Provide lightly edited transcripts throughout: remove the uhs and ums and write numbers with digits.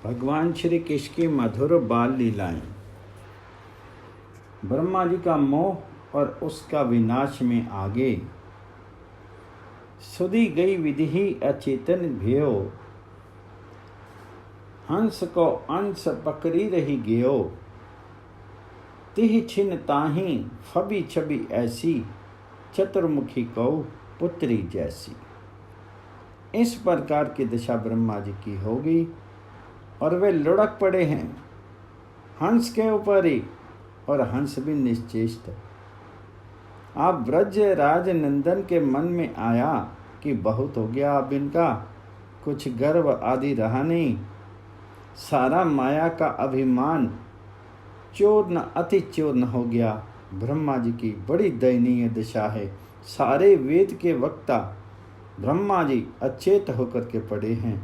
भगवान श्री कृष्ण की मधुर बाल लीलाएं। ब्रह्मा जी का मोह और उसका विनाश में आगे सुधी गई विधि अचेतन भयो, हंस को अंश पकड़ी रही गयो, तिह छिन ताही फबी छबी ऐसी, चतुर्मुखी कौ पुत्री जैसी। इस प्रकार की दशा ब्रह्मा जी की होगी और वे लुढ़क पड़े हैं हंस के ऊपर ही, और हंस भी निश्चेष्ट। आप ब्रज राज नंदन के मन में आया कि बहुत हो गया, अब इनका कुछ गर्व आदि रहा नहीं, सारा माया का अभिमान चूर्ण अति चूर्ण हो गया। ब्रह्मा जी की बड़ी दयनीय दशा है। सारे वेद के वक्ता ब्रह्मा जी अचेत होकर के पड़े हैं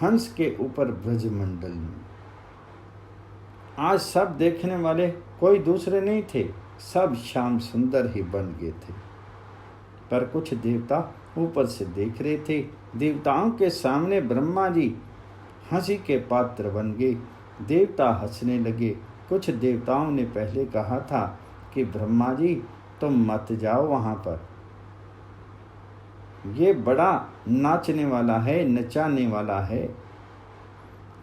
हंस के ऊपर ब्रजमंडल में। आज सब देखने वाले कोई दूसरे नहीं थे, सब श्याम सुंदर ही बन गए थे। पर कुछ देवता ऊपर से देख रहे थे। देवताओं के सामने ब्रह्मा जी हंसी के पात्र बन गए। देवता हंसने लगे। कुछ देवताओं ने पहले कहा था कि ब्रह्मा जी तुम मत जाओ वहां पर, ये बड़ा नाचने वाला है, नचाने वाला है,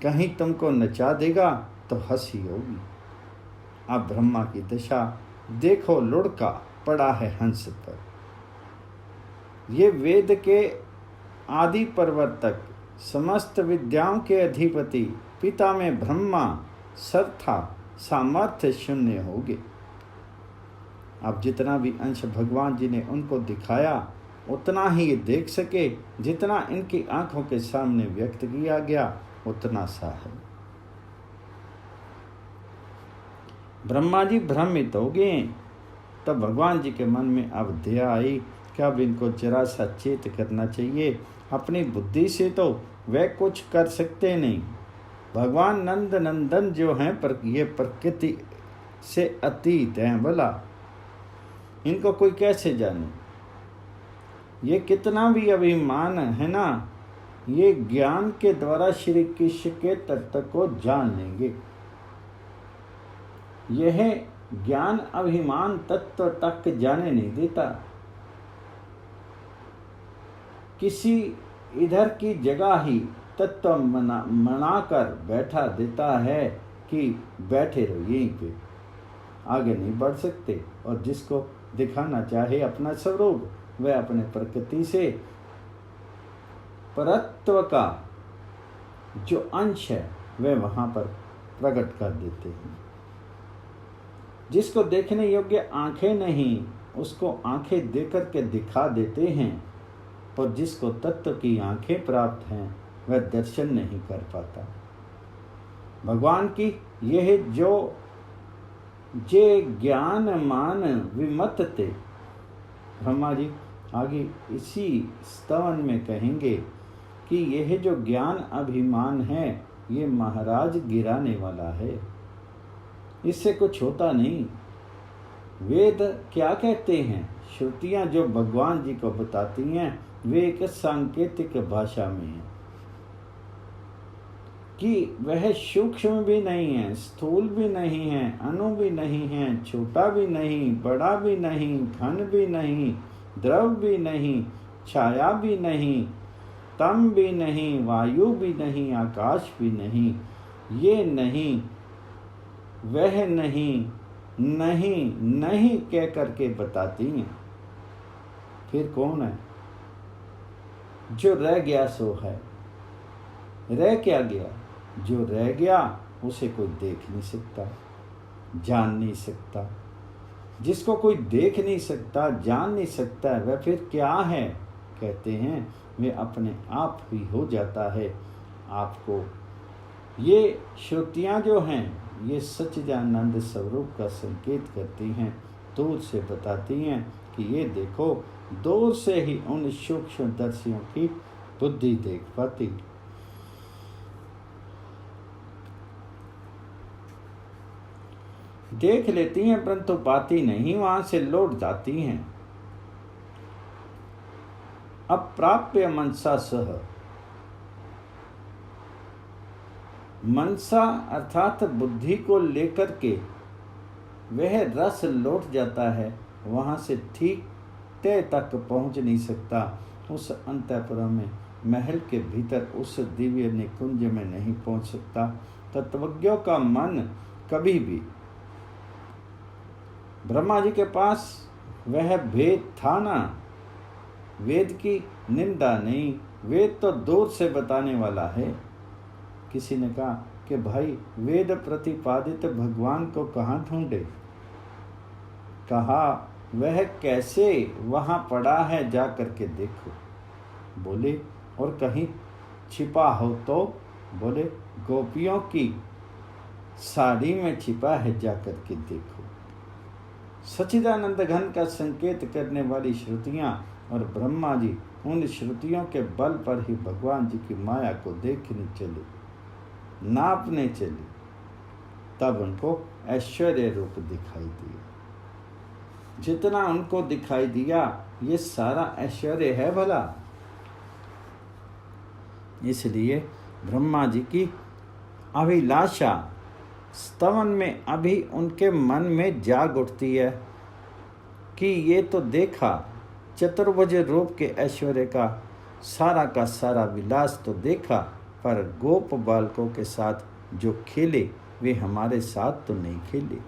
कहीं तुमको नचा देगा तो हंसी होगी। अब ब्रह्मा की दशा देखो, लुढ़का पड़ा है हंस पर। ये वेद के आदि प्रवर्तक, समस्त विद्याओं के अधिपति पिता में ब्रह्मा सर्था सामर्थ्य शून्य हो गए। अब जितना भी अंश भगवान जी ने उनको दिखाया उतना ही ये देख सके, जितना इनकी आंखों के सामने व्यक्त किया गया उतना सा है। ब्रह्मा जी भ्रमित हो गए। तब भगवान जी के मन में अब दया आई कि अब इनको जरा सा चेत करना चाहिए। अपनी बुद्धि से तो वे कुछ कर सकते नहीं। भगवान नंद नंदन जो हैं पर ये प्रकृति से अतीत हैं, भला इनको कोई कैसे जाने। ये कितना भी अभिमान है ना, ये ज्ञान के द्वारा श्री कृष्ण के तत्व को जान लेंगे। यह ज्ञान अभिमान तत्व तक जाने नहीं देता। किसी इधर की जगह ही तत्व मनाकर बैठा देता है कि बैठे रहो यहीं पे, आगे नहीं बढ़ सकते। और जिसको दिखाना चाहे अपना स्वरूप, वह अपने प्रकृति से परत्व का जो अंश है वह वहां पर प्रकट कर देते हैं। जिसको देखने योग्य आंखें नहीं, उसको आंखें देकर के दिखा देते हैं। और जिसको तत्व की आंखें प्राप्त हैं वह दर्शन नहीं कर पाता। भगवान की यह जो जे ज्ञान मान विमत ते, ब्रह्मा जी आगे इसी स्तवन में कहेंगे कि यह जो ज्ञान अभिमान है ये महाराज गिराने वाला है, इससे कुछ होता नहीं। वेद क्या कहते हैं, श्रुतियां जो भगवान जी को बताती हैं वे एक सांकेतिक भाषा में है कि वह सूक्ष्म भी नहीं है, स्थूल भी नहीं है, अणु भी नहीं है, छोटा भी नहीं, बड़ा भी नहीं, घन भी नहीं, द्रव भी नहीं, छाया भी नहीं, तम भी नहीं, वायु भी नहीं, आकाश भी नहीं, ये नहीं, वह नहीं, नहीं नहीं कह करके बताती हैं। फिर कौन है जो रह गया सो है। रह क्या गया, जो रह गया उसे कोई देख नहीं सकता, जान नहीं सकता। जिसको कोई देख नहीं सकता, जान नहीं सकता, वह फिर क्या है। कहते हैं वे अपने आप ही हो जाता है आपको। ये श्रुतियाँ जो हैं ये सच्चिदानंद स्वरूप का संकेत करती हैं, दूर से बताती हैं कि ये देखो। दूर से ही उन सूक्ष्मदर्शियों की बुद्धि देख पाती। देख लेती हैं परंतु पाती नहीं, वहां से लौट जाती हैं। अप्राप्य मनसा सह, मनसा अर्थात बुद्धि को लेकर के वह रस लौट जाता है, वहाँ से ठीक तय तक पहुँच नहीं सकता। उस अंतःपुर में, महल के भीतर, उस दिव्य निकुंज में नहीं पहुँच सकता। तत्वज्ञों का मन कभी भी, ब्रह्मा जी के पास वह भेद था ना। वेद की निंदा नहीं, वेद तो दूर से बताने वाला है। किसी ने कहा कि भाई वेद प्रतिपादित भगवान को कहाँ ढूंढे? कहा वह कैसे वहाँ पड़ा है, जा करके देखो। बोले और कहीं छिपा हो तो? बोले गोपियों की साड़ी में छिपा है, जा करके देखो। सच्चिदानंद घन का संकेत करने वाली श्रुतियाँ और ब्रह्मा जी उन श्रुतियों के बल पर ही भगवान जी की माया को देखने चले, नापने चले। तब उनको ऐश्वर्य रूप दिखाई दिया। जितना उनको दिखाई दिया, ये सारा ऐश्वर्य है भला? इसलिए ब्रह्मा जी की अभिलाषा स्तवन में अभी उनके मन में जाग उठती है कि ये तो देखा, चतुर्भुज रूप के ऐश्वर्य का सारा विलास तो देखा, पर गोप बालकों के साथ जो खेले वे हमारे साथ तो नहीं खेले।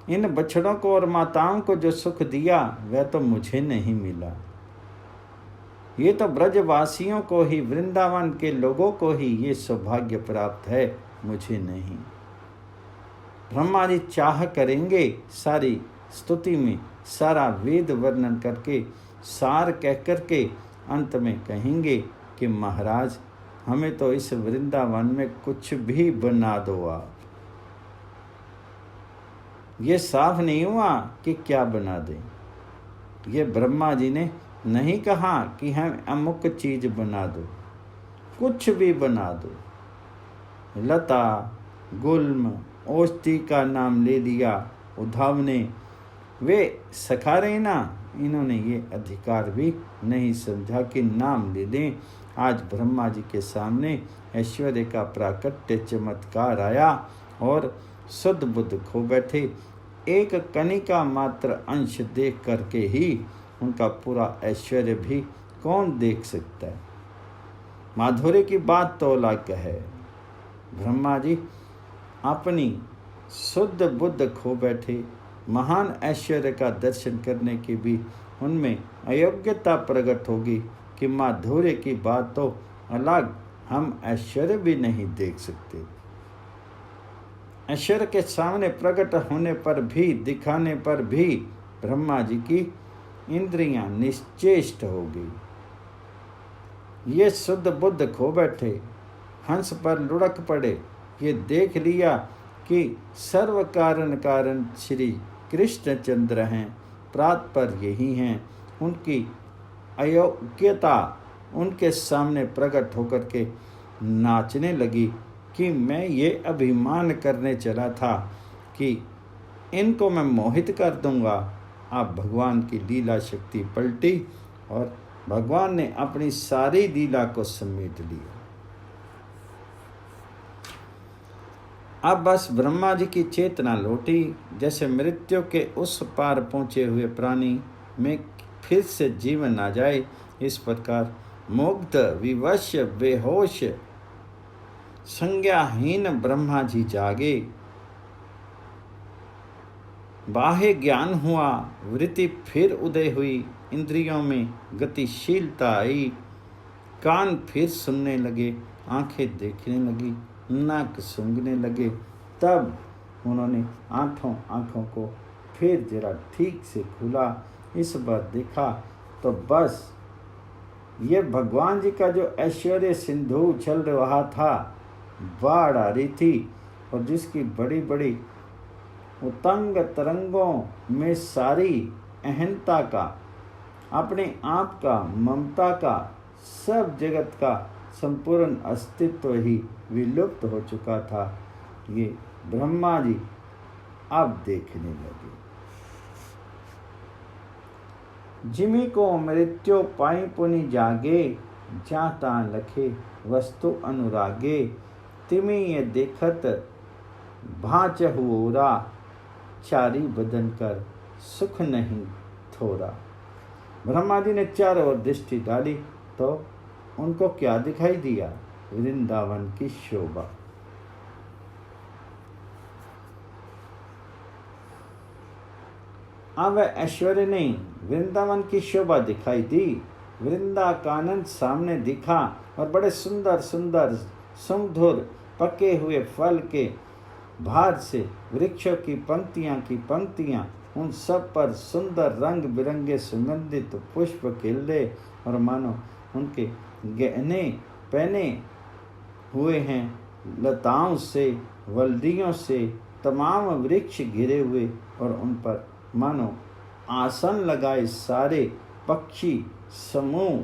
इन बछड़ों को और माताओं को जो सुख दिया वह तो मुझे नहीं मिला। ये तो ब्रजवासियों को ही, वृंदावन के लोगों को ही ये सौभाग्य प्राप्त है, मुझे नहीं। ब्रह्मा जी चाह करेंगे सारी स्तुति में सारा वेद वर्णन करके, सार कह करके अंत में कहेंगे कि महाराज हमें तो इस वृंदावन में कुछ भी बना दो आप। ये साफ नहीं हुआ कि क्या बना दें। ये ब्रह्मा जी ने नहीं कहा कि हम अमुक चीज बना दो, कुछ भी बना दो। लता गुल्म औषधि का नाम ले लिया उद्धव ने, वे सखारे ना, इन्होंने ये अधिकार भी नहीं समझा कि नाम ले लें। आज ब्रह्मा जी के सामने ऐश्वर्य का प्राकट्य चमत्कार आया और शुद्ध बुद्ध खो बैठे। एक कणिका मात्र अंश देख करके ही उनका पूरा ऐश्वर्य भी कौन देख सकता है। माधुर्य की बात तो अलग है। ब्रह्मा जी अपनी शुद्ध बुद्ध खो बैठे। महान ऐश्वर्य का दर्शन करने की भी उनमें अयोग्यता प्रकट होगी कि माधुर्य की बात तो अलग, हम ऐश्वर्य भी नहीं देख सकते। ऐश्वर्य के सामने प्रकट होने पर भी, दिखाने पर भी ब्रह्मा जी की इंद्रियां निश्चेष्ट हो गई। ये शुद्ध बुद्ध खो बैठे, हंस पर लुढ़क पड़े। ये देख लिया कि सर्व कारण श्री कृष्णचंद्र हैं, प्रात पर यही हैं। उनकी अयोग्यता उनके सामने प्रकट होकर के नाचने लगी कि मैं ये अभिमान करने चला था कि इनको मैं मोहित कर दूंगा। अब भगवान की लीला शक्ति पलटी और भगवान ने अपनी सारी लीला को समेट लिया। अब बस ब्रह्मा जी की चेतना लौटी, जैसे मृत्यु के उस पार पहुँचे हुए प्राणी में फिर से जीवन आ जाए। इस प्रकार मुग्ध, विवश, बेहोश, संज्ञाहीन ब्रह्मा जी जागे। बाह्य ज्ञान हुआ, वृत्ति फिर उदय हुई, इंद्रियों में गतिशीलता आई, कान फिर सुनने लगे, आंखें देखने लगी, नाक सूंघने लगे। तब उन्होंने आंखों को फिर जरा ठीक से खुला। इस बार देखा तो बस ये भगवान जी का जो ऐश्वर्य सिंधु चल रहा था, बाढ़ आ रही थी, और जिसकी बड़ी बड़ी उतंग तरंगों में सारी अहंता का, अपने आप का, ममता का, सब जगत का संपूर्ण अस्तित्व ही विलुप्त हो चुका था। ये ब्रह्मा जी अब देखने लगे। जिमी को मृत्यु पाई पुनि जागे, जाता लखे वस्तु अनुरागे। तिमी ये देखत भांच हुओरा, चारी बदन कर सुख नहीं थोरा। ब्रह्मा जी ने चारों ओर दृष्टि डाली तो उनको क्या दिखाई दिया? वृंदावन की शोभा। अब ऐश्वर्य नहीं, वृंदावन की शोभा दिखाई दी। वृंदाकानंद सामने दिखा और बड़े सुंदर सुंदर सुमधुर पके हुए फल के भार से वृक्षों की पंक्तियां, उन सब पर सुंदर रंग बिरंगे सुगंधित पुष्प खिले और मानो उनके गहने पहने हुए हैं। लताओं से, वल्दियों से तमाम वृक्ष घिरे हुए और उन पर मानो आसन लगाए सारे पक्षी समूह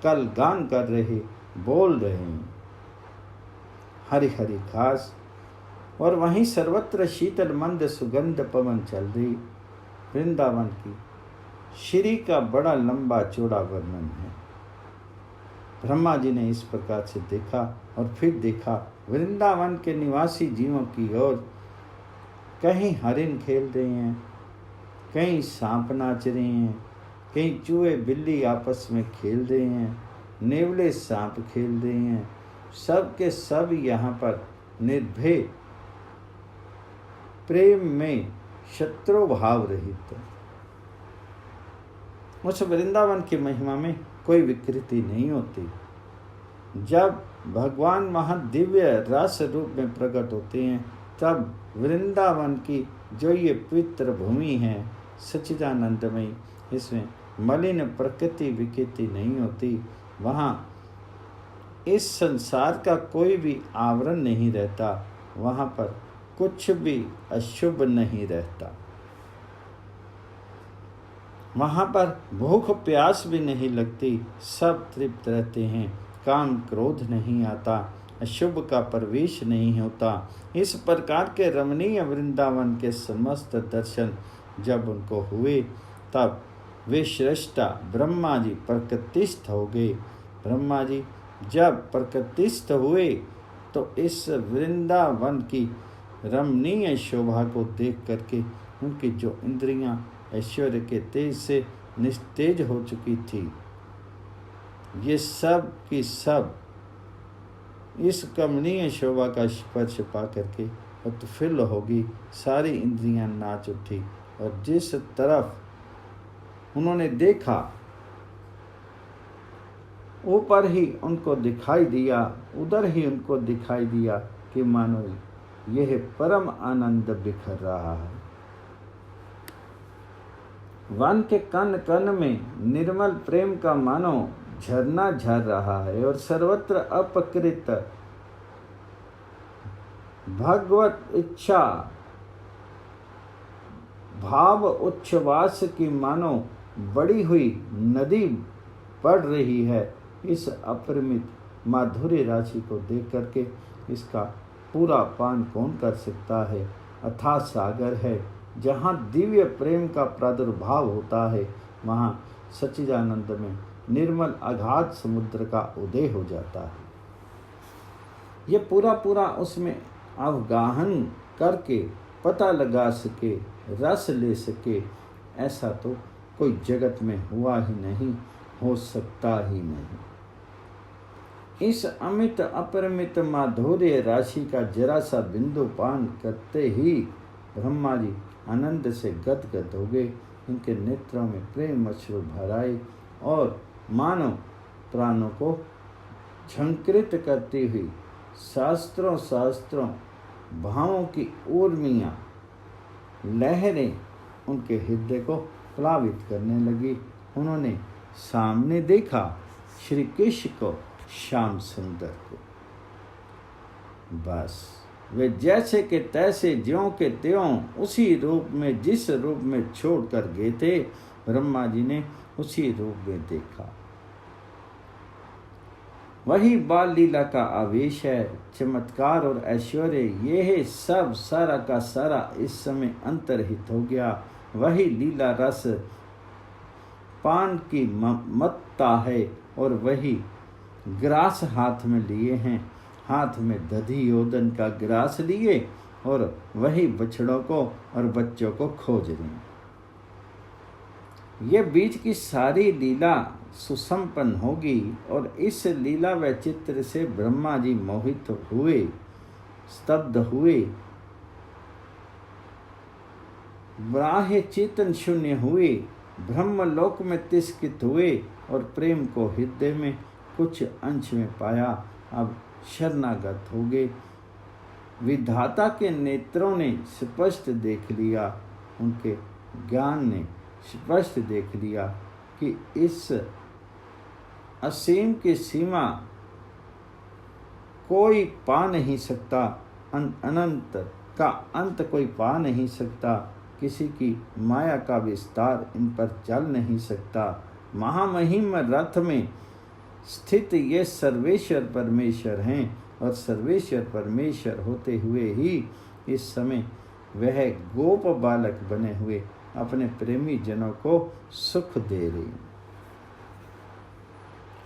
कल गान कर रहे, बोल रहे हैं। हरी हरी घास और वहीं सर्वत्र शीतल मंद सुगंध पवन चल रही। वृंदावन की श्री का बड़ा लंबा चौड़ा वर्णन है। ब्रह्मा जी ने इस प्रकार से देखा और फिर देखा वृंदावन के निवासी जीवों की ओर। कहीं हरिण खेल रहे हैं, कहीं सांप नाच रहे हैं, कहीं चूहे बिल्ली आपस में खेल रहे हैं, नेवले सांप खेल रहे हैं। सब के सब यहाँ पर निर्भय प्रेम में शत्रु भाव रहित। उस वृंदावन की महिमा में कोई विकृति नहीं होती। जब भगवान महादिव्य रस रूप में प्रकट होते हैं तब वृंदावन की जो ये पवित्र भूमि है सच्चिदानंदमयी, इसमें मलिन प्रकृति विकृति नहीं होती। वहाँ इस संसार का कोई भी आवरण नहीं रहता, वहाँ पर कुछ भी अशुभ नहीं रहता। वहाँ पर भूख प्यास भी नहीं लगती, सब तृप्त रहते हैं। काम क्रोध नहीं आता, अशुभ का प्रवेश नहीं होता। इस प्रकार के रमणीय वृंदावन के समस्त दर्शन जब उनको हुए तब वे श्रेष्ठा ब्रह्मा जी प्रकृतिस्थ हो गए। ब्रह्मा जी जब प्रकृतिस्थ हुए तो इस वृंदावन की रमणीय शोभा को देख करके उनकी जो इंद्रियां ऐश्वर्य के तेज से निस्तेज हो चुकी थी, ये सब की सब इस कमनीय शोभा का स्पर्श पा करके उत्फुल्ल होगी। सारी इंद्रियां नाच उठी और जिस तरफ उन्होंने देखा ऊपर ही उनको दिखाई दिया, उधर ही उनको दिखाई दिया कि मानो यह परम आनंद बिखर रहा है। वन के कण कण में निर्मल प्रेम का मानो झरना झर रहा है और सर्वत्र अपकृत भगवत इच्छा भाव उच्छ्वास की मानो बड़ी हुई नदी बढ़ रही है। इस अपरिमित माधुर्य राशि को देख करके इसका पूरा पान कौन कर सकता है। अथाह सागर है, जहाँ दिव्य प्रेम का प्रादुर्भाव होता है, वहाँ सच्चिदानंद में निर्मल अगाध समुद्र का उदय हो जाता है। ये पूरा उसमें अवगाहन करके पता लगा सके, रस ले सके, ऐसा तो कोई जगत में हुआ ही नहीं, हो सकता ही नहीं। इस अमित अपरिमित माधुर्य राशि का जरा सा बिंदु पान करते ही ब्रह्मा जी आनंद से गदगद हो गए। उनके नेत्रों में प्रेम अश्रु भर आए और मानो प्राणों को झंकृत करती हुई शास्त्रों भावों की ऊर्मियाँ लहरें उनके हृदय को प्लावित करने लगी। उन्होंने सामने देखा श्री कृष्ण को, श्याम सुंदर को। बस वे जैसे के तैसे, ज्यों के त्यों उसी रूप में, जिस रूप में छोड़ कर गए थे, ब्रह्मा जी ने उसी रूप में देखा। वही बाल लीला का आवेश है, चमत्कार और ऐश्वर्य, ये है सब सारा का सारा इस समय अंतर्हित हो गया। वही लीला रस पान की मत्ता है और वही ग्रास हाथ में लिए हैं। हाथ में दधी ओदन का गिलास लिए और वही बछड़ों को और बच्चों को खोज रही। ये बीच की सारी लीला सुसंपन्न होगी और इस लीला व चित्र से ब्रह्मा जी मोहित हुए, स्तब्ध हुए, ब्राह्य चेतन शून्य हुए, ब्रह्मलोक में तिष्ठित हुए और प्रेम को हृदय में कुछ अंश में पाया। अब शरणागत हो गए। विधाता के नेत्रों ने स्पष्ट देख लिया, उनके ज्ञान ने स्पष्ट देख लिया कि इस असीम की सीमा कोई पा नहीं सकता, अनंत का अंत कोई पा नहीं सकता, किसी की माया का विस्तार इन पर चल नहीं सकता। महामहिम रथ में स्थित ये सर्वेश्वर परमेश्वर हैं और सर्वेश्वर परमेश्वर होते हुए ही इस समय वह गोप बालक बने हुए अपने प्रेमी जनों को सुख दे रहे।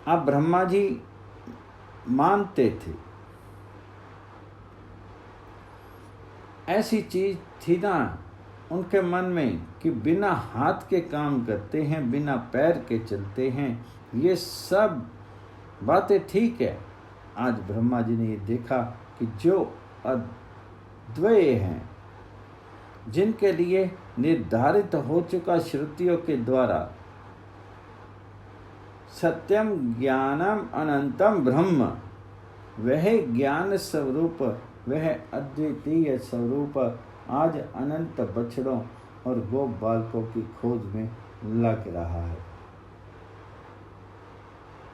अब ब्रह्मा जी मानते थे, ऐसी चीज थी ना उनके मन में कि बिना हाथ के काम करते हैं, बिना पैर के चलते हैं। ये सब बातें ठीक है। आज ब्रह्मा जी ने ये देखा कि जो अद्वैय हैं, जिनके लिए निर्धारित हो चुका श्रुतियों के द्वारा सत्यम ज्ञानम अनंतम ब्रह्म, वह ज्ञान स्वरूप, वह अद्वितीय स्वरूप आज अनंत बछड़ों और गोप बालकों की खोज में लग रहा है,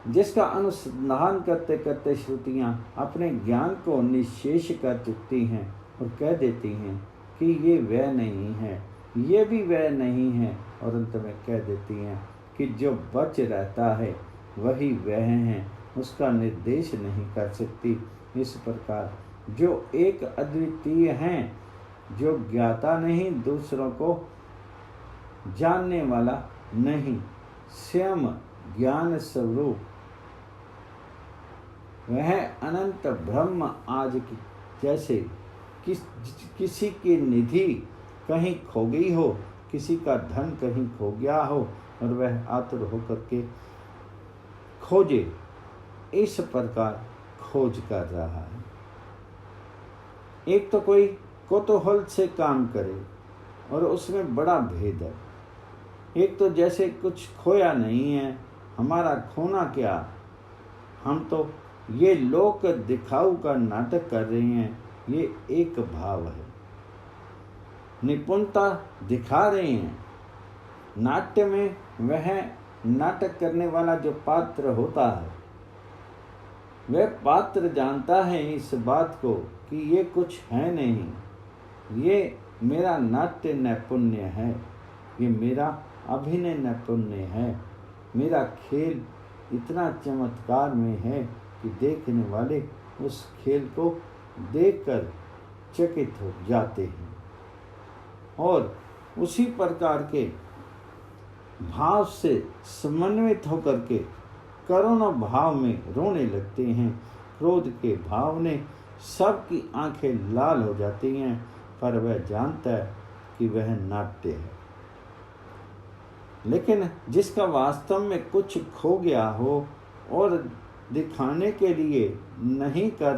जिसका अनुसंधान करते करते श्रुतियां अपने ज्ञान को निशेष कर चुकती हैं और कह देती हैं कि ये वह नहीं है, ये भी वह नहीं है, और अंत में कह देती हैं कि जो बच रहता है वही वह है, उसका निर्देश नहीं कर सकती। इस प्रकार जो एक अद्वितीय हैं, जो ज्ञाता नहीं, दूसरों को जानने वाला नहीं, स्वयं ज्ञान स्वरूप वह अनंत ब्रह्म आज की जैसे किसी की निधि कहीं खो गई हो, किसी का धन कहीं खो गया हो और वह आतुर होकर के खोजे, इस प्रकार खोज कर रहा है। एक तो कोई कौतूहल से काम करे और उसमें बड़ा भेद है। एक तो जैसे कुछ खोया नहीं है, हमारा खोना क्या, हम तो ये लोक दिखाऊ का नाटक कर रहे हैं, ये एक भाव है। निपुणता दिखा रहे हैं। नाट्य में वह नाटक करने वाला जो पात्र होता है, वह पात्र जानता है इस बात को कि ये कुछ है नहीं, ये मेरा नाट्य नैपुण्य है, ये मेरा अभिनय नैपुण्य है, मेरा खेल इतना चमत्कार में है कि देखने वाले उस खेल को देखकर चकित हो जाते हैं और उसी प्रकार के भाव से समन्वित होकर के करुणा भाव में रोने लगते हैं। क्रोध के भाव ने सबकी आंखें लाल हो जाती हैं, पर वह जानता है कि वह नाट्य है। लेकिन जिसका वास्तव में कुछ खो गया हो और दिखाने के लिए नहीं कर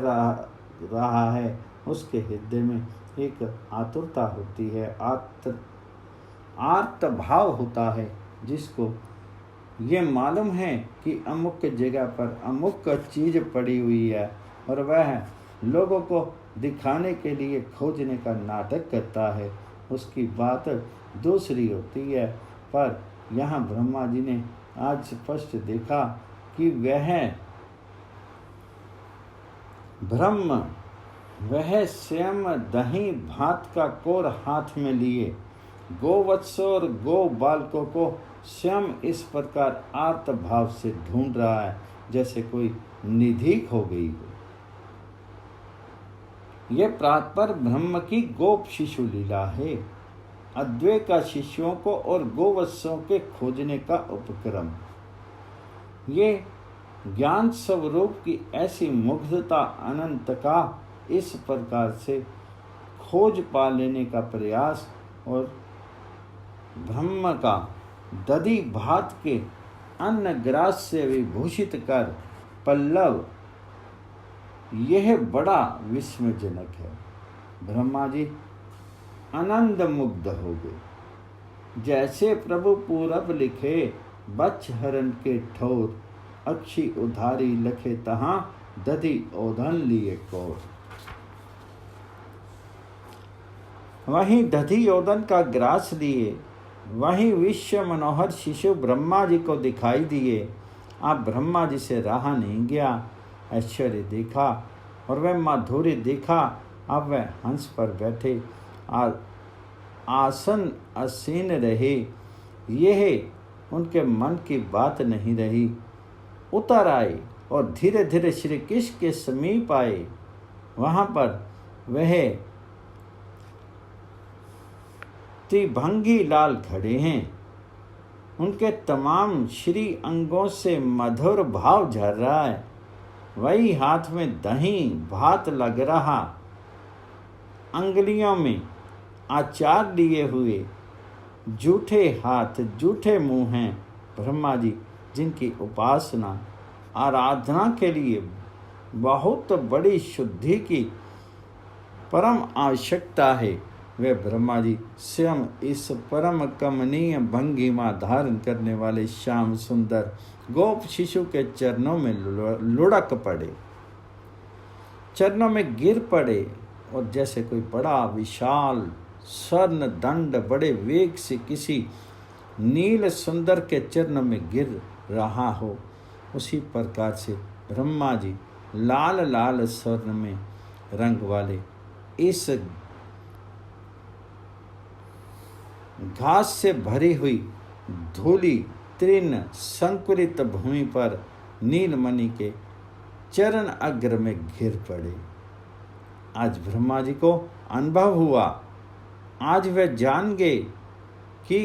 रहा है, उसके हृदय में एक आतुरता होती है, आर्त भाव होता है, जिसको ये मालूम है कि अमुक जगह पर अमुक चीज पड़ी हुई है और वह लोगों को दिखाने के लिए खोजने का नाटक करता है। उसकी बात दूसरी होती है। पर यहाँ ब्रह्मा जी ने आज स्पष्ट देखा कि वह ब्रह्म, वह स्वयं दही भात का कोर हाथ में लिए गोवत्स और गो बालकों को स्वयं इस प्रकार आर्त भाव से ढूंढ रहा है, जैसे कोई निधि खो गई हो। यह प्रातपर ब्रह्म की गोप शिशु लीला है, अद्वैत का शिष्यों को और गोवत्सों के खोजने का उपक्रम। ये ज्ञान स्वरूप की ऐसी मुग्धता अनंत का इस प्रकार से खोज पा लेने का प्रयास और ब्रह्म का दधि भात के अन्न ग्रास से विभूषित कर पल्लव, यह बड़ा विस्मयजनक है। ब्रह्मा जी आनंद मुग्ध हो गए। जैसे प्रभु पूरब लिखे बच्छ हरण के ठोर, अक्षी उधारी लखे तहाँ दधि ओधन लिए कोर। वहीं दधि ओदन का ग्रास लिए, वहीं विश्व मनोहर शिशु ब्रह्मा जी को दिखाई दिए। आप ब्रह्मा जी से रहा नहीं गया। ऐश्वर्य देखा और वह माधुर्य देखा। अब वह हंस पर बैठे आसन आसीन रहे। यह उनके मन की बात नहीं रही। उतर आए और धीरे धीरे श्री कृष्ण के समीप आए। वहाँ पर वह त्रिभंगी लाल खड़े हैं। उनके तमाम श्री अंगों से मधुर भाव झर रहा है। वही हाथ में दही भात लग रहा, अंगुलियों में आचार लिए हुए, जूठे हाथ जूठे मुंह हैं। ब्रह्मा जी जिनकी उपासना आराधना के लिए बहुत बड़ी शुद्धि की परम आवश्यकता है, वे ब्रह्मा जी स्वयं इस परम कमनीय भंगिमा धारण करने वाले श्याम सुंदर गोप शिशु के चरणों में लुढ़क पड़े, चरणों में गिर पड़े और जैसे कोई बड़ा विशाल स्वर्ण दंड बड़े वेग से किसी नील सुंदर के चरणों में गिर रहा हो, उसी प्रकार से ब्रह्मा जी लाल लाल स्वर्ण में रंग वाले इस घास से भरी हुई धूली तृण संकुलित भूमि पर नीलमणि के चरण अग्र में गिर पड़े। आज ब्रह्मा जी को अनुभव हुआ। आज वे जान गए कि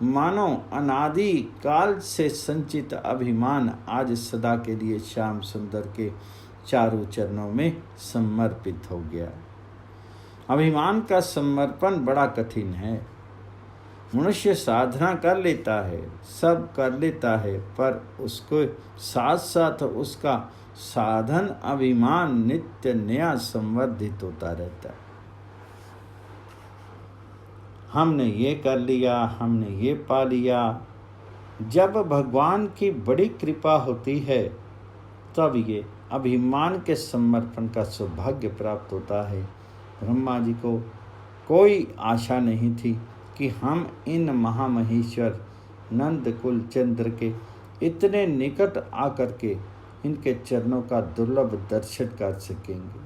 मानो अनादि काल से संचित अभिमान आज सदा के लिए श्याम सुंदर के चारों चरणों में समर्पित हो गया। अभिमान का समर्पण बड़ा कठिन है। मनुष्य साधना कर लेता है, सब कर लेता है, पर उसको साथ साथ उसका साधन अभिमान नित्य नया संवर्धित होता रहता है। हमने ये कर लिया, हमने ये पा लिया। जब भगवान की बड़ी कृपा होती है तब ये अभिमान के समर्पण का सौभाग्य प्राप्त होता है। ब्रह्मा जी को कोई आशा नहीं थी कि हम इन महामहेश्वर नंद कुल चंद्र के इतने निकट आकर के इनके चरणों का दुर्लभ दर्शन कर सकेंगे।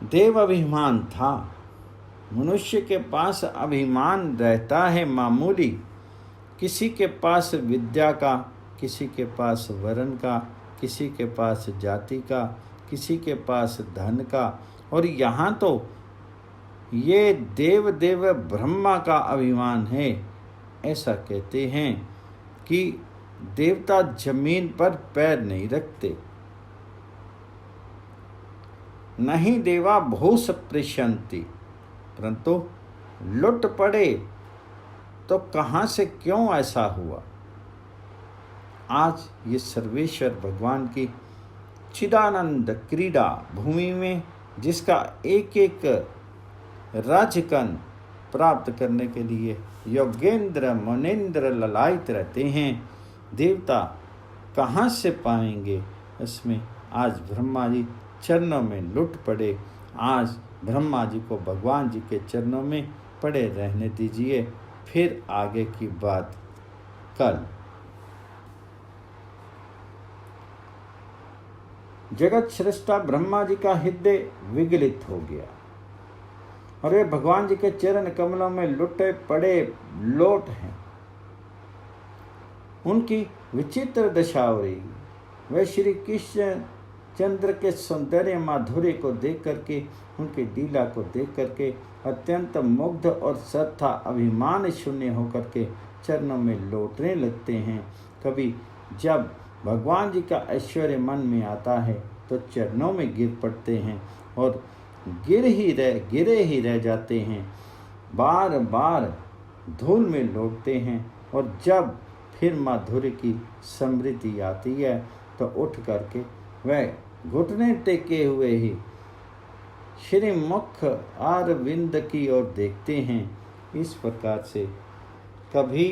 देव अभिमान था। मनुष्य के पास अभिमान रहता है मामूली, किसी के पास विद्या का, किसी के पास वरण का, किसी के पास जाति का, किसी के पास धन का, और यहाँ तो ये देव देव ब्रह्मा का अभिमान है। ऐसा कहते हैं कि देवता जमीन पर पैर नहीं रखते। नहीं देवा भूस प्रशंति, परंतु लुट पड़े तो कहाँ से क्यों ऐसा हुआ। आज ये सर्वेश्वर भगवान की चिदानंद क्रीड़ा भूमि में, जिसका एक एक राजकन प्राप्त करने के लिए योगेंद्र मुनीन्द्र ललायित रहते हैं, देवता कहाँ से पाएंगे। इसमें आज ब्रह्मा जी चरणों में लुट पड़े। आज ब्रह्मा जी को भगवान जी के चरणों में पड़े रहने दीजिए, फिर आगे की बात कल। जगत सृष्टा ब्रह्मा जी का हृदय विगलित हो गया और वे भगवान जी के चरण कमलों में लुटे पड़े लोट हैं। उनकी विचित्र दशा हो रही। वे श्री कृष्ण चंद्र के सौंदर्य माधुर्य को देख करके, उनकी लीला को देख करके अत्यंत मुग्ध और श्रद्धा अभिमान शून्य होकर के चरणों में लौटने लगते हैं। कभी जब भगवान जी का ऐश्वर्य मन में आता है तो चरणों में गिर पड़ते हैं और गिरे ही रह जाते हैं, बार बार धूल में लौटते हैं। और जब फिर माधुर्य की समृद्धि आती है तो उठ करके वह घुटने टेके हुए ही श्री मुख अरविंद की ओर देखते हैं। इस प्रकार से कभी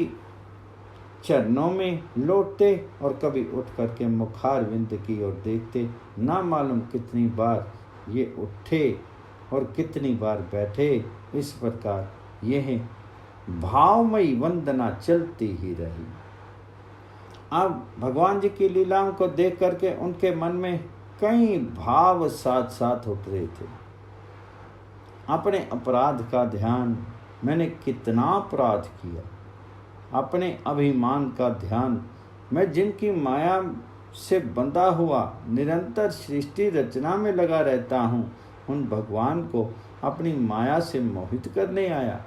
चरणों में लौटते और कभी उठ करके मुखारविंद की ओर देखते। ना मालूम कितनी बार ये उठे और कितनी बार बैठे। इस प्रकार यह भावमयी वंदना चलती ही रही। अब भगवान जी की लीलाओं को देख करके उनके मन में कई भाव साथ साथ उठ रहे थे। अपने अपराध का ध्यान, मैंने कितना अपराध किया, अपने अभिमान का ध्यान, मैं जिनकी माया से बंधा हुआ निरंतर सृष्टि रचना में लगा रहता हूँ, उन भगवान को अपनी माया से मोहित करने आया।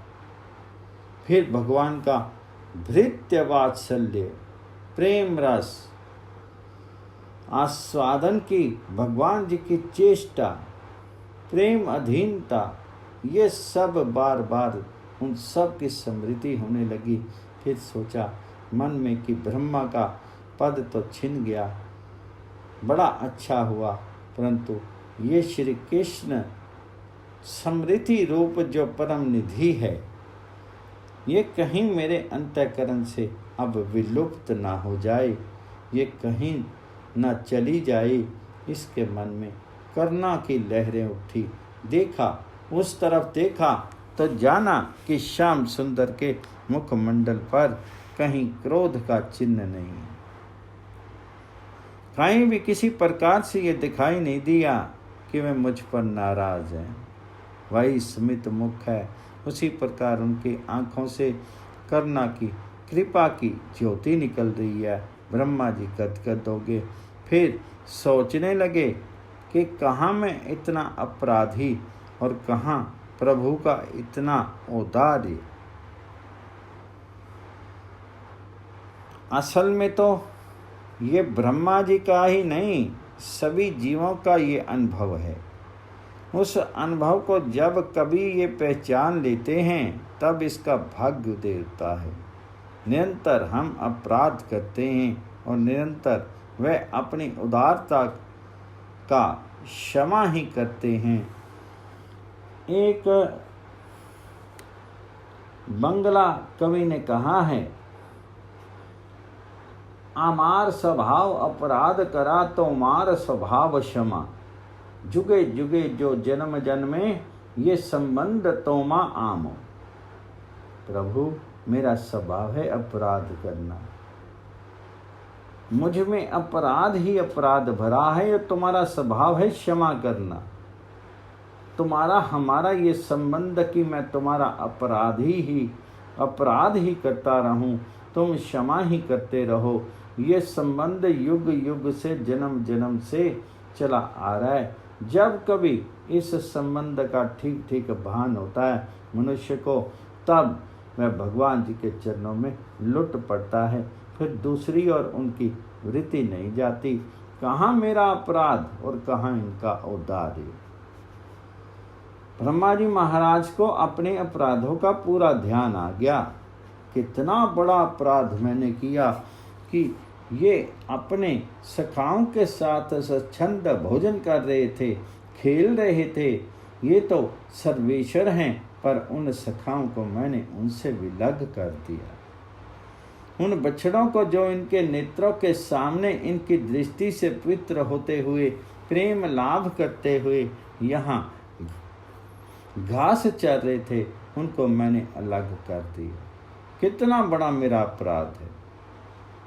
फिर भगवान का भृत्य वात्सल्य, प्रेम रस आस्वादन की, भगवान जी की चेष्टा, प्रेम अधीनता, ये सब बार बार उन सब की स्मृति होने लगी। फिर सोचा मन में कि ब्रह्मा का पद तो छिन गया, बड़ा अच्छा हुआ, परंतु ये श्री कृष्ण स्मृति रूप जो परम निधि है, ये कहीं मेरे अंतःकरण से अब विलुप्त ना हो जाए, ये कहीं ना चली जाए। इसके मन में करुणा की लहरें उठी। देखा, उस तरफ देखा तो जाना कि श्याम सुंदर के मुखमंडल पर कहीं क्रोध का चिन्ह नहीं है। कहीं भी किसी प्रकार से ये दिखाई नहीं दिया कि वे मुझ पर नाराज हैं। वही स्मित मुख है, उसी प्रकार उनकी आँखों से करुणा की, कृपा की ज्योति निकल रही है। ब्रह्मा जी गदगद हो गए। फिर सोचने लगे कि कहाँ मैं इतना अपराधी और कहाँ प्रभु का इतना औदार्य। असल में तो ये ब्रह्मा जी का ही नहीं, सभी जीवों का ये अनुभव है। उस अनुभव को जब कभी ये पहचान लेते हैं तब इसका भाग्य देता है। निरंतर हम अपराध करते हैं और निरंतर वह अपनी उदारता का क्षमा ही करते हैं। एक बंगला कवि ने कहा है, आमार स्वभाव अपराध करा तो मार स्वभाव क्षमा, जुगे जुगे जो जन्म जन्मे ये संबंध तोमा आमो। प्रभु, मेरा स्वभाव है अपराध करना, मुझ में अपराध ही अपराध भरा है, और तुम्हारा स्वभाव है क्षमा करना। तुम्हारा हमारा ये संबंध कि मैं तुम्हारा अपराध ही करता रहूं, तुम क्षमा ही करते रहो, ये संबंध युग युग से जन्म जन्म से चला आ रहा है। जब कभी इस संबंध का ठीक ठीक भान होता है मनुष्य को, तब वह भगवान जी के चरणों में लुट पड़ता है। फिर दूसरी ओर उनकी वृत्ति नहीं जाती। कहाँ मेरा अपराध और कहाँ इनका औदार्य। ब्रह्मा जी महाराज को अपने अपराधों का पूरा ध्यान आ गया। कितना बड़ा अपराध मैंने किया कि ये अपने सखाओं के साथ स्वच्छंद भोजन कर रहे थे, खेल रहे थे। ये तो सर्वेश्वर हैं, पर उन सखाओं को मैंने उनसे विलग कर दिया। उन बछड़ों को जो इनके नेत्रों के सामने इनकी दृष्टि से पवित्र होते हुए, प्रेम लाभ करते हुए यहाँ घास चर रहे थे, उनको मैंने अलग कर दिया। कितना बड़ा मेरा अपराध है।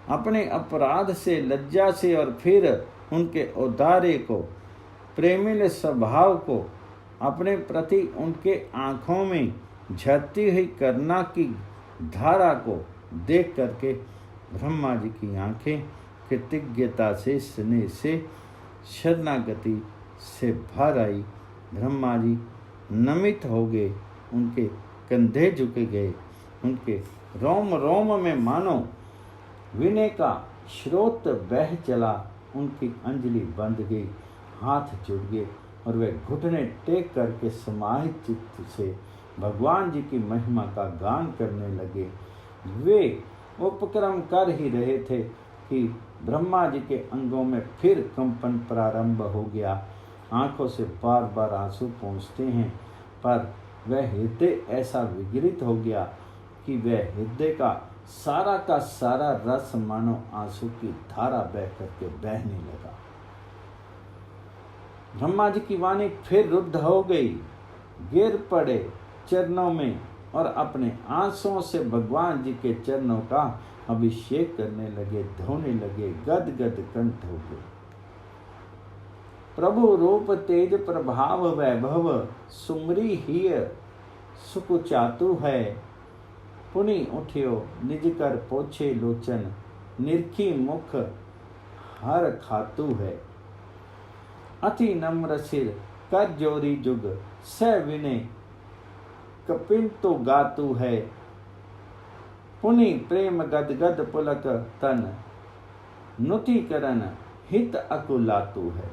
अपने अपराध से, लज्जा से और फिर उनके औदार्य को, प्रेमिल स्वभाव को, अपने प्रति उनके आँखों में झरती हुई करुणा की धारा को देख करके ब्रह्मा जी की आँखें कृतज्ञता से, स्नेह से, शरणागति से भर आई। ब्रह्मा जी नमित हो गए, उनके कंधे झुके गए, उनके रोम रोम में मानो विनय का स्रोत बह चला, उनकी अंजलि बंध गई, हाथ जुड़ गए और वे घुटने टेक करके समाहित चित्त से भगवान जी की महिमा का गान करने लगे। वे उपक्रम कर ही रहे थे कि ब्रह्मा जी के अंगों में फिर कंपन प्रारंभ हो गया। आंखों से बार बार आंसू पहुँचते हैं, पर वह हृदय ऐसा विगलित हो गया कि वह हृदय का सारा रस मानो आंसू की धारा बह करके बहने लगा। ब्रह्मा जी की वाणी फिर रुद्ध हो गई, गिर पड़े चरणों में और अपने आंसुओं से भगवान जी के चरणों का अभिषेक करने लगे, धोने लगे, गद गद कंठ हो गए। प्रभु रूप तेज प्रभाव वैभव, सुमरी हिय सुख चातु है। पुनि उठियो निज कर पोछे लोचन, निरखी मुख हर खातु है। अति नम्र सिर कर जोरी जुग, स विनय कपिंतु गातु है। पुनि प्रेम गद गद पुलक तन, नुति करन हित अकुलातु है।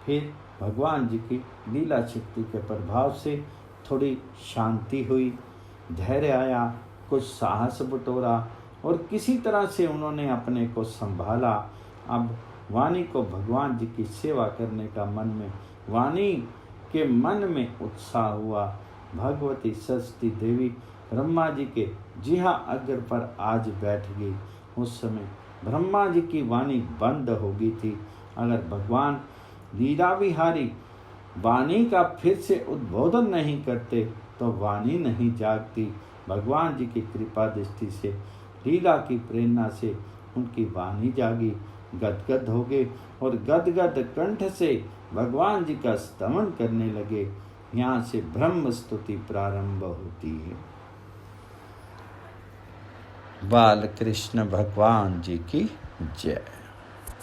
फिर भगवान जी की लीला शक्ति के प्रभाव से थोड़ी शांति हुई, धैर्य आया, कुछ साहस बटोरा और किसी तरह से उन्होंने अपने को संभाला। अब वाणी को भगवान जी की सेवा करने का वाणी के मन में उत्साह हुआ। भगवती सरस्वती देवी ब्रह्मा जी के जिहा अग्र पर आज बैठ गई। उस समय ब्रह्मा जी की वाणी बंद हो गई थी। अगर भगवान लीला विहारी वाणी का फिर से उद्बोधन नहीं करते तो वाणी नहीं जागती। भगवान जी की कृपा दृष्टि से, लीला की प्रेरणा से उनकी वाणी जागी, गदगद हो गए और गदगद कंठ से भगवान जी का स्तमन करने लगे। यहाँ से ब्रह्म स्तुति प्रारंभ होती है। बाल कृष्ण भगवान जी की जय।